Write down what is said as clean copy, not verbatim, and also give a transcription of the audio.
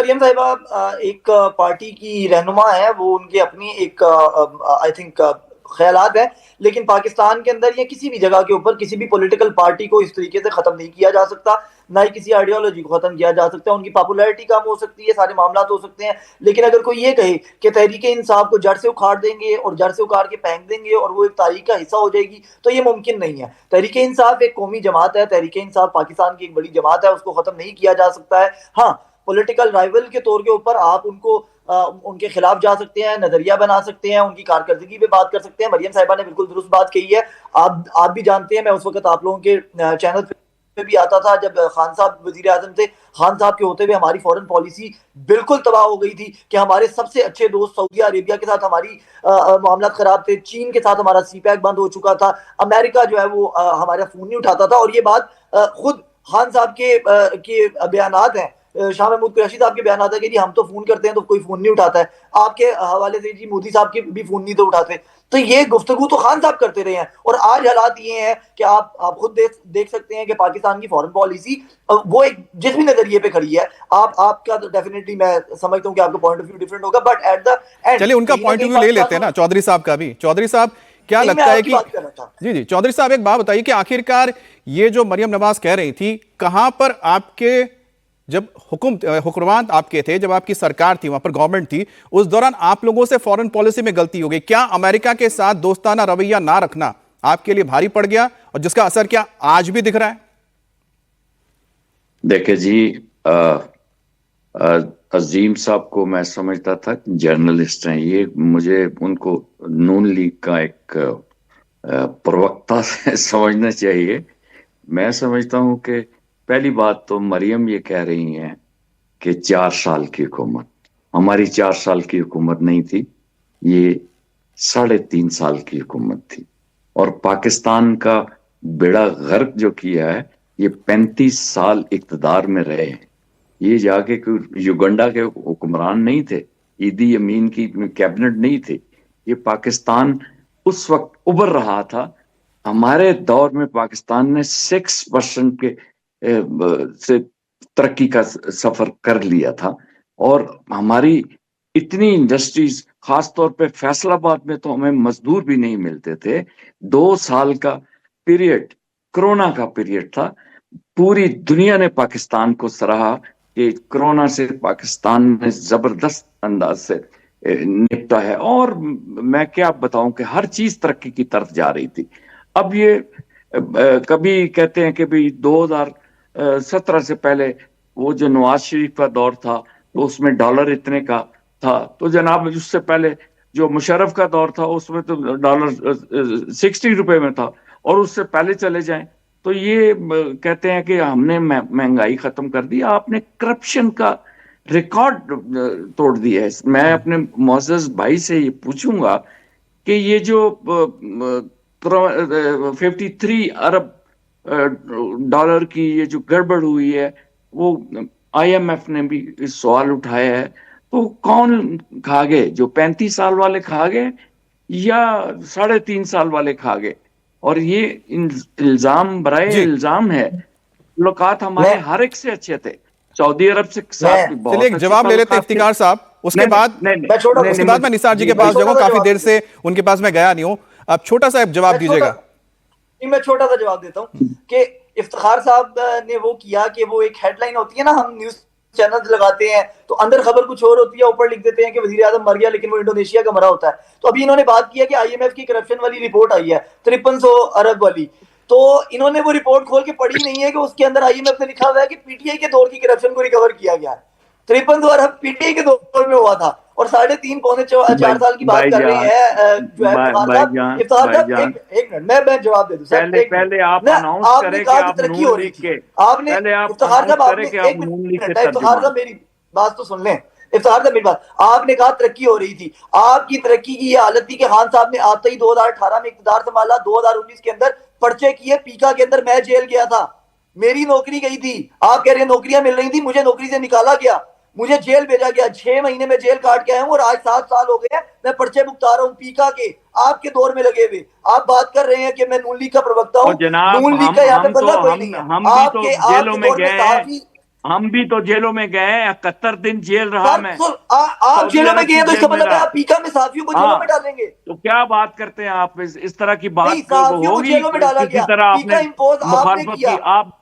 मरियम साहिबा एक पार्टी की रहनुमा है, वो उनके अपनी एक आई थिंक ख्यालात है। लेकिन पाकिस्तान के अंदर या किसी भी जगह के ऊपर किसी भी पॉलिटिकल पार्टी को इस तरीके से खत्म नहीं किया जा सकता, ना ही किसी आइडियोलॉजी को खत्म किया जा सकता है। उनकी पॉपुलैरिटी कम हो सकती है, सारे मामला हो सकते हैं, लेकिन अगर कोई ये कहे कि तहरीक इंसाफ को जड़ से उखाड़ देंगे और जड़ से उखाड़ के फेंक देंगे और वो एक तारीख का हिस्सा हो जाएगी, तो ये मुमकिन नहीं है। तहरीक इंसाफ एक कौमी जमात है, तहरीक इंसाफ पाकिस्तान की एक बड़ी जमात है, उसको खत्म नहीं किया जा सकता है। हाँ, पॉलिटिकल राइवल के तौर के ऊपर आप उनको उनके खिलाफ जा सकते हैं, नजरिया बना सकते हैं, उनकी कारकर्दगी पे बात कर सकते हैं। मरियम साहिबा ने बिल्कुल दुरुस्त बात कही है। आप भी जानते हैं, मैं उस वक्त आप लोगों के चैनल पे भी आता था जब खान साहब वजीर आजम थे। खान साहब के होते हुए हमारी फॉरेन पॉलिसी बिल्कुल तबाह हो गई थी कि हमारे सबसे अच्छे दोस्त सऊदी अरेबिया के साथ हमारी मामला खराब थे, चीन के साथ हमारा सी पैक बंद हो चुका था, अमेरिका जो है वो हमारा फोन नहीं उठाता था। और ये बात खुद खान साहब के बयानात हैं, शाह महमूद कुरैशी साहब के बयान आता है कि जी हम तो फोन करते हैं तो कोई फोन नहीं उठाता है। आपके हवाले से जी मोदी साहब के भी फोन नहीं तो उठाते। तो ये गुफ्तगू तो खान साहब करते रहे हैं, और आज हालात ये हैं कि आप खुद देख सकते हैं कि पाकिस्तान की फॉरेन पॉलिसी वो एक जिस भी नजरिए पे खड़ी है। आपका तो डेफिनेटली मैं समझता हूँ कि आपका पॉइंट ऑफ व्यू डिफरेंट होगा, बट एट द एंड चलिए उनका पॉइंट ऑफ व्यू ले लेते हैं ना चौधरी साहब का भी। चौधरी साहब क्या लगता है कि जी जी चौधरी साहब एक बात बताइए कि आखिरकार ये जो मरियम नवाज कह रही थी, कहां पर आपके जब हुक्मरान आपके थे, जब आपकी सरकार थी, वहां पर गवर्नमेंट थी, उस दौरान आप लोगों से फॉरेन पॉलिसी में गलती हो गई? क्या अमेरिका के साथ दोस्ताना रवैया ना रखना आपके लिए भारी पड़ गया, और जिसका असर क्या आज भी दिख रहा है? देखे जी, अजीम साहब को मैं समझता था जर्नलिस्ट हैं, ये मुझे उनको नून लीग का एक प्रवक्ता से समझना चाहिए। मैं समझता हूं कि पहली बात तो मरियम ये कह रही हैं कि 4 साल की हुकूमत, हमारी 4 साल की हुकूमत नहीं थी, ये 3.5 साल की हुकूमत थी। और पाकिस्तान का बेड़ा गर्क जो किया है, ये 35 साल इक्तदार में रहे हैं। ये जाके युगंडा के हुक्मरान नहीं थे, ईदी अमीन की कैबिनेट नहीं थे। ये पाकिस्तान उस वक्त उभर रहा था। हमारे दौर में पाकिस्तान ने 6% के से तरक्की का सफर कर लिया था, और हमारी इतनी इंडस्ट्रीज, खासतौर पे फैसलाबाद में तो हमें मजदूर भी नहीं मिलते थे। 2 साल का पीरियड कोरोना का पीरियड था। पूरी दुनिया ने पाकिस्तान को सराहा कि कोरोना से पाकिस्तान ने जबरदस्त अंदाज से निपटा है। और मैं क्या बताऊं कि हर चीज तरक्की की तरफ जा रही थी। अब ये कभी कहते हैं कि भाई 2017 से पहले वो जो नवाज शरीफ का दौर था तो उसमें डॉलर इतने का था, तो जनाब उससे पहले जो मुशर्रफ का दौर था उसमें तो डॉलर 60 रुपए में था, और उससे पहले चले जाएं तो ये कहते हैं कि हमने महंगाई खत्म कर दी। आपने करप्शन का रिकॉर्ड तोड़ दिया है। मैं अपने मोअज़्ज़ज़ भाई से ये पूछूंगा कि ये जो 53 अरब डॉलर की ये जो गड़बड़ हुई है, वो IMF ने भी इस सवाल उठाया है, तो कौन खा गए? जो 35 साल वाले खा गए या 3.5 साल वाले खा गए? और ये इल्जाम बराए इल्जाम है। मुलाकात हमारे हर एक से अच्छे थे, सऊदी अरब से साथ भी बहुत। चलिए एक जवाब ले लेते हैं इफ्तिकार साहब, उसके बाद मैं निसार जी के पास जाऊंगा। काफी देर से उनके पास मैं गया नहीं हूं, अब छोटा सा जवाब दीजिएगा। मैं छोटा सा जवाब देता हूं कि इफ्तिखार साहब ने वो किया कि वो एक हेडलाइन होती है ना, हम न्यूज चैनल लगाते हैं तो अंदर खबर कुछ और होती है, ऊपर लिख देते हैं कि वजीर आजम मर गया लेकिन वो इंडोनेशिया का मरा होता है। तो अभी इन्होंने बात की है कि IMF की करप्शन वाली रिपोर्ट आई है 5300 अरब वाली, तो इन्होंने वो रिपोर्ट खोल के पढ़ी नहीं है कि उसके अंदर IMF ने लिखा हुआ है कि PTI के दौर की करप्शन को रिकवर किया गया है। 5300 अरब PTI के दौर में हुआ था, और 3.5 पौने 4 साल की बात कर रहे हैं जो है इफ्तिखार साहब। एक मिनट मैं जवाब दे दूं। पहले आप अनाउंस करें कि आप तरक्की हो रही थी, आपने इफ्तिखार साहब आपने इफ्तिखार साहब मेरी बात तो सुन लें। इफ्तिखार साहब मेरी बात, आपने कहा तरक्की हो रही थी, आपकी तरक्की की ये हालत थी कि खान साहब ने आते ही 2018 में इक़्तिदार संभाला, 2019 के अंदर पर्चे किए, पीका के अंदर मैं जेल गया था, मेरी नौकरी गई थी। आप कह रहे हैं नौकरियां मिल रही थी, मुझे नौकरी से निकाला गया, मुझे जेल भेजा गया, 6 महीने में जेल काट के आया हूं, और आज 7 साल हो गए हैं मैं पर्चे भुगता रहा हूं पीका के, आपके दौर में लगे हुए। आप बात कर रहे हैं कि मैं नून लीग का प्रवक्ता हूं, नून लीग का यहाँ पे बंदा कोई नहीं है। हम भी तो जेलों में गए हैं। हम भी तो जेलों में गए, 71 दिन जेल रहा मैं। आप जेलों में गए तो इसका मतलब है आप पीका में सहाफियों को जेलों में डालेंगे? तो क्या बात करते हैं आप, इस तरह की बात नहीं, सहाफियों को होगी? जेलों में डाला किसी गया, तरह पीका आपने इंपोज आपने मुखालफत किया। की, आप